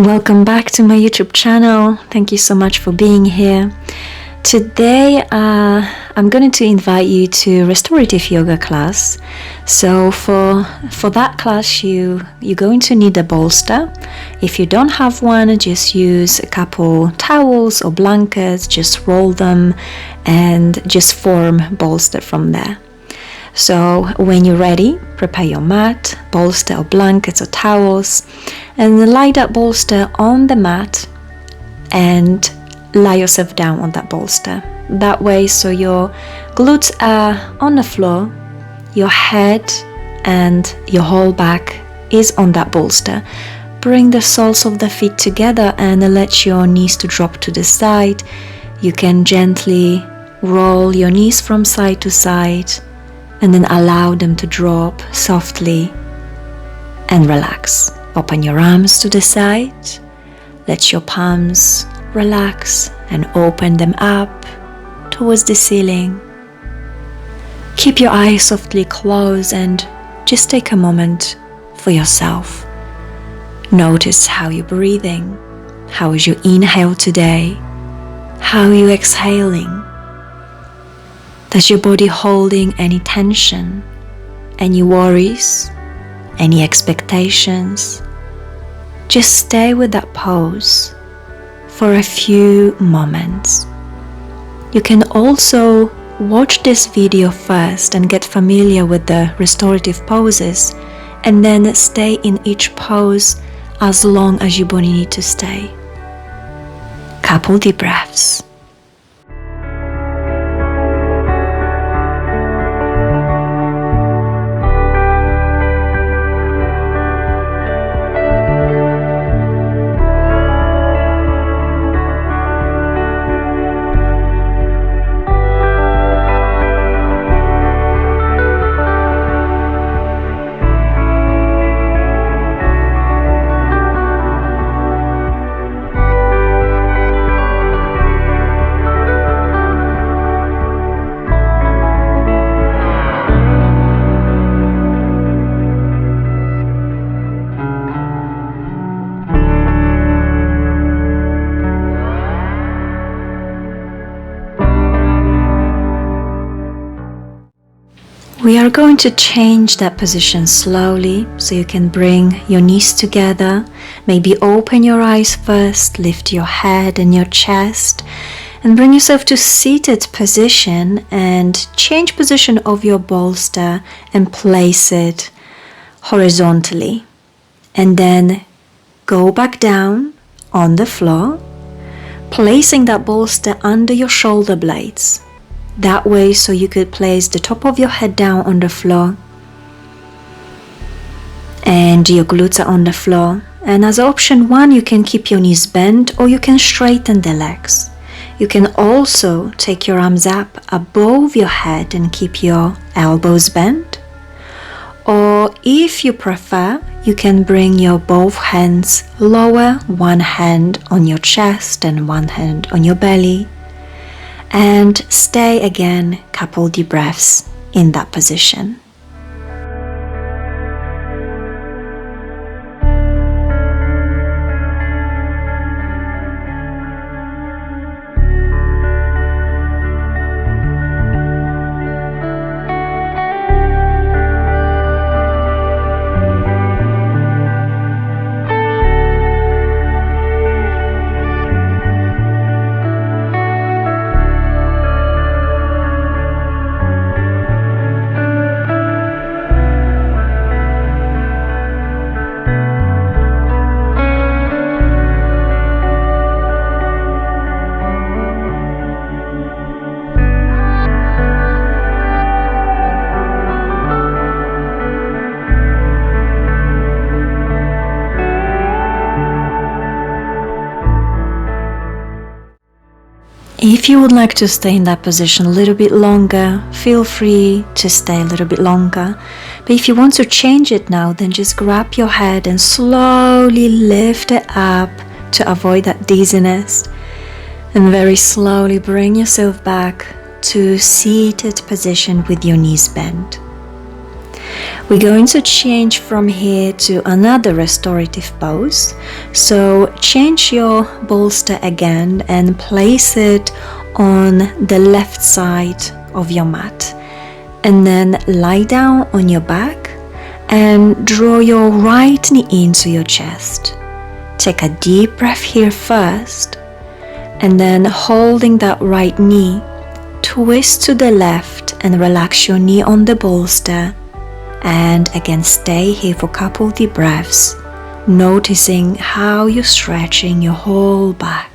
Welcome back to my YouTube channel. Thank you so much for being here. Today I'm going to invite you to restorative yoga class. So for that class you're going to need a bolster. If you don't have one, just use a couple towels or blankets, just roll them and just form bolster from there. So when you're ready, prepare your mat, bolster or blankets or towels, and lie that bolster on the mat and lie yourself down on that bolster. That way, so your glutes are on the floor, your head and your whole back is on that bolster. Bring the soles of the feet together and let your knees to drop to the side. You can gently roll your knees from side to side and then allow them to drop softly and relax. Open your arms to the side, let your palms relax and open them up towards the ceiling. Keep your eyes softly closed and just take a moment for yourself. Notice how you're breathing. How is your inhale today? How are you exhaling? Does your body holding any tension, any worries, any expectations? Just stay with that pose for a few moments. You can also watch this video first and get familiar with the restorative poses and then stay in each pose as long as your body needs to stay. Couple deep breaths. We are going to change that position slowly, so you can bring your knees together. Maybe open your eyes first, lift your head and your chest, and bring yourself to seated position and change position of your bolster and place it horizontally. And then go back down on the floor, placing that bolster under your shoulder blades. That way, so you could place the top of your head down on the floor and your glutes are on the floor. And as option one, you can keep your knees bent or you can straighten the legs. You can also take your arms up above your head and keep your elbows bent. Or if you prefer, you can bring your both hands lower, one hand on your chest and one hand on your belly. And stay again, couple deep breaths in that position. If you would like to stay in that position a little bit longer, feel free to stay a little bit longer. But if you want to change it now, then just grab your head and slowly lift it up to avoid that dizziness. And very slowly bring yourself back to seated position with your knees bent. We're going to change from here to another restorative pose. So change your bolster again and place it on the left side of your mat. And then lie down on your back and draw your right knee into your chest. Take a deep breath here first, and then holding that right knee, twist to the left and relax your knee on the bolster. And again, stay here for a couple deep breaths, noticing how you're stretching your whole back.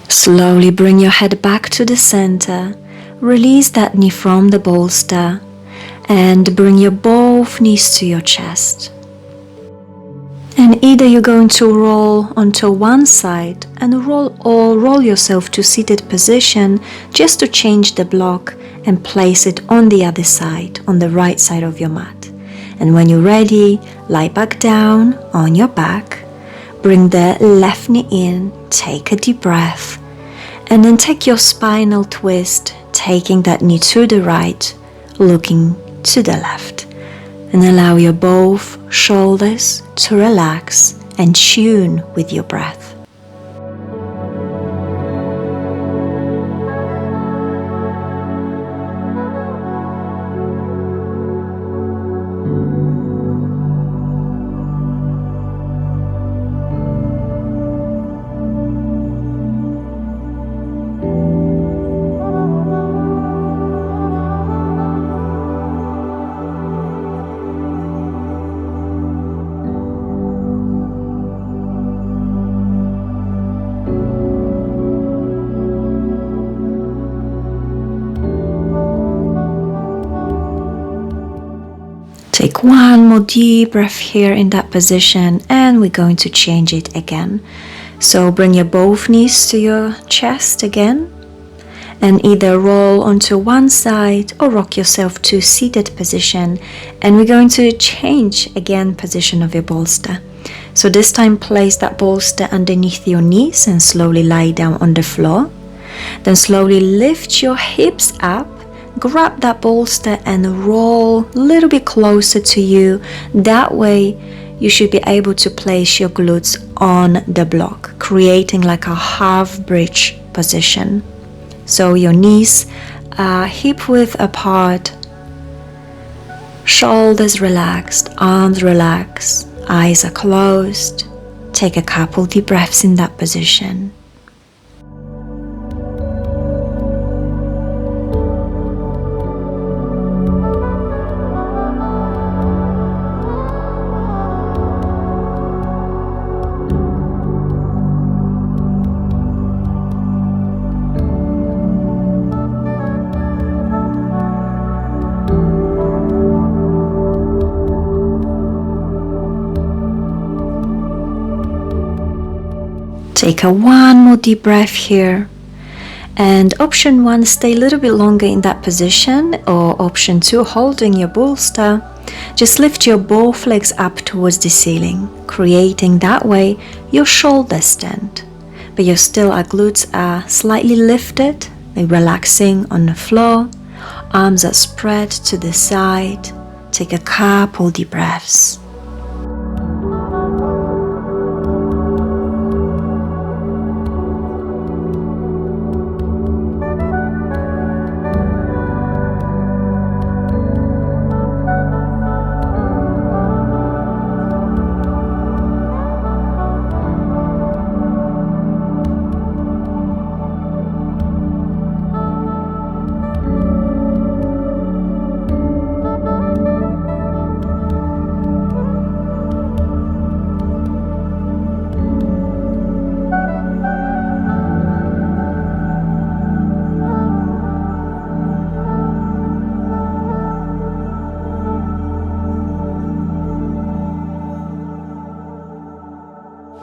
Slowly bring your head back to the center, release that knee from the bolster, and bring your both knees to your chest. And either you're going to roll onto one side and roll yourself to seated position just to change the block and place it on the other side, on the right side of your mat. And when you're ready, lie back down on your back, bring the left knee in, take a deep breath, and then take your spinal twist, taking that knee to the right, looking to the left. And allow your both shoulders to relax and tune with your breath. Take one more deep breath here in that position, and we're going to change it again. So bring your both knees to your chest again, and either roll onto one side or rock yourself to seated position. And we're going to change again position of your bolster. So this time place that bolster underneath your knees and slowly lie down on the floor. Then slowly lift your hips up. Grab that bolster and roll a little bit closer to you. That way you should be able to place your glutes on the block, creating like a half bridge position. So your knees are hip width apart, shoulders relaxed, arms relaxed, eyes are closed. Take a couple deep breaths in that position. Take a one more deep breath here. And option 1, stay a little bit longer in that position, or option 2, holding your bolster. Just lift your both legs up towards the ceiling, creating that way your shoulders stand. But your glutes are slightly lifted, they're relaxing on the floor. Arms are spread to the side. Take a couple deep breaths.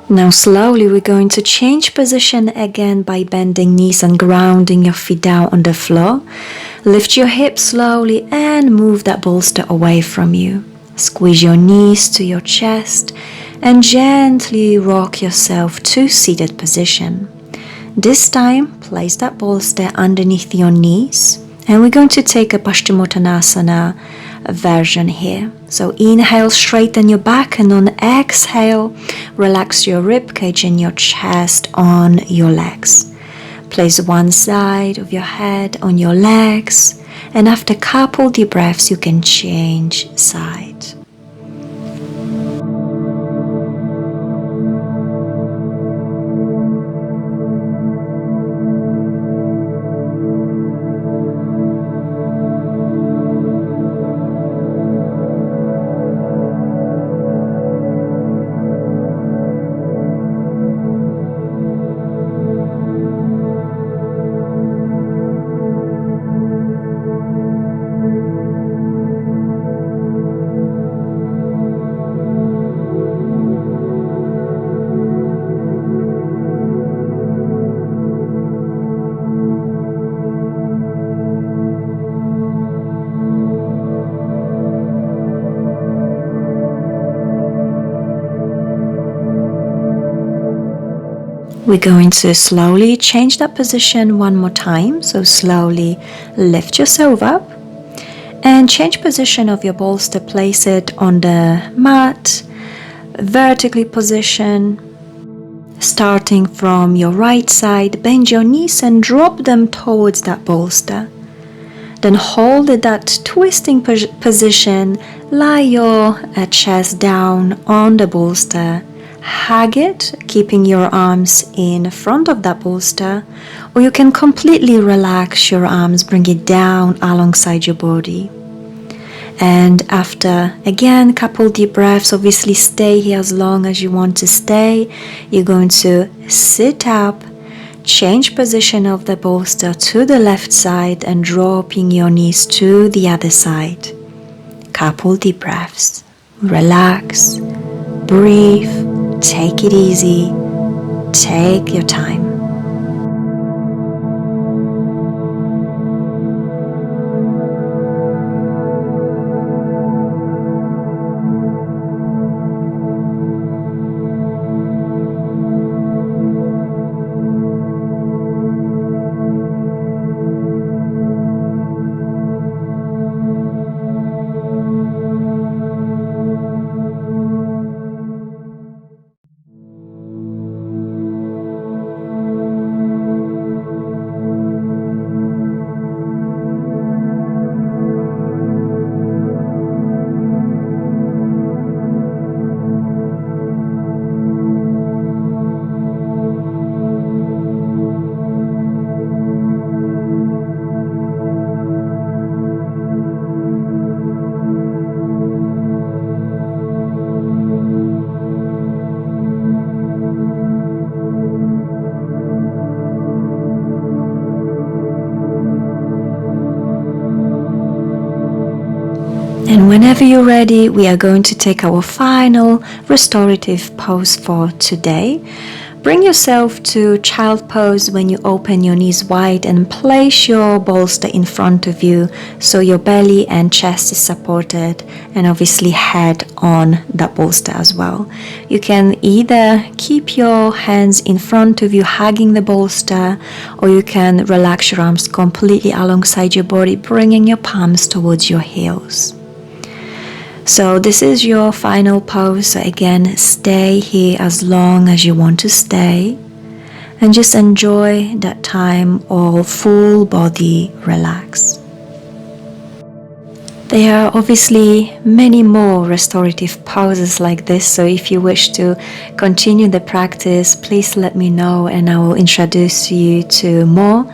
Now slowly we're going to change position again by bending knees and grounding your feet down on the floor. Lift your hips slowly and move that bolster away from you. Squeeze your knees to your chest and gently rock yourself to seated position. This time, place that bolster underneath your knees and we're going to take a Paschimottanasana version here. So inhale, straighten your back, and on exhale, relax your rib cage and your chest on your legs. Place one side of your head on your legs, and after a couple deep breaths, you can change side. We're going to slowly change that position one more time. So slowly lift yourself up and change position of your bolster. Place it on the mat, vertically position. Starting from your right side, bend your knees and drop them towards that bolster. Then hold that twisting position, lie your chest down on the bolster. Hug it, keeping your arms in front of that bolster, or you can completely relax your arms, bring it down alongside your body. And after, again, couple deep breaths, obviously stay here as long as you want to stay. You're going to sit up, change position of the bolster to the left side and dropping your knees to the other side. Couple deep breaths. Relax, breathe. Take it easy, take your time. And whenever you're ready, we are going to take our final restorative pose for today. Bring yourself to child pose when you open your knees wide and place your bolster in front of you so your belly and chest is supported and obviously head on that bolster as well. You can either keep your hands in front of you hugging the bolster, or you can relax your arms completely alongside your body, bringing your palms towards your heels. So this is your final pose. So again, stay here as long as you want to stay and just enjoy that time of full body relax. There are obviously many more restorative poses like this, so if you wish to continue the practice, please let me know and I will introduce you to more.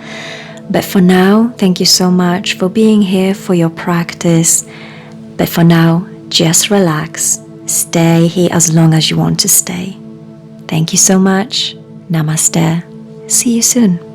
But for now, thank you so much for being here for your practice. But for now, just relax. Stay here as long as you want to stay. Thank you so much. Namaste. See you soon.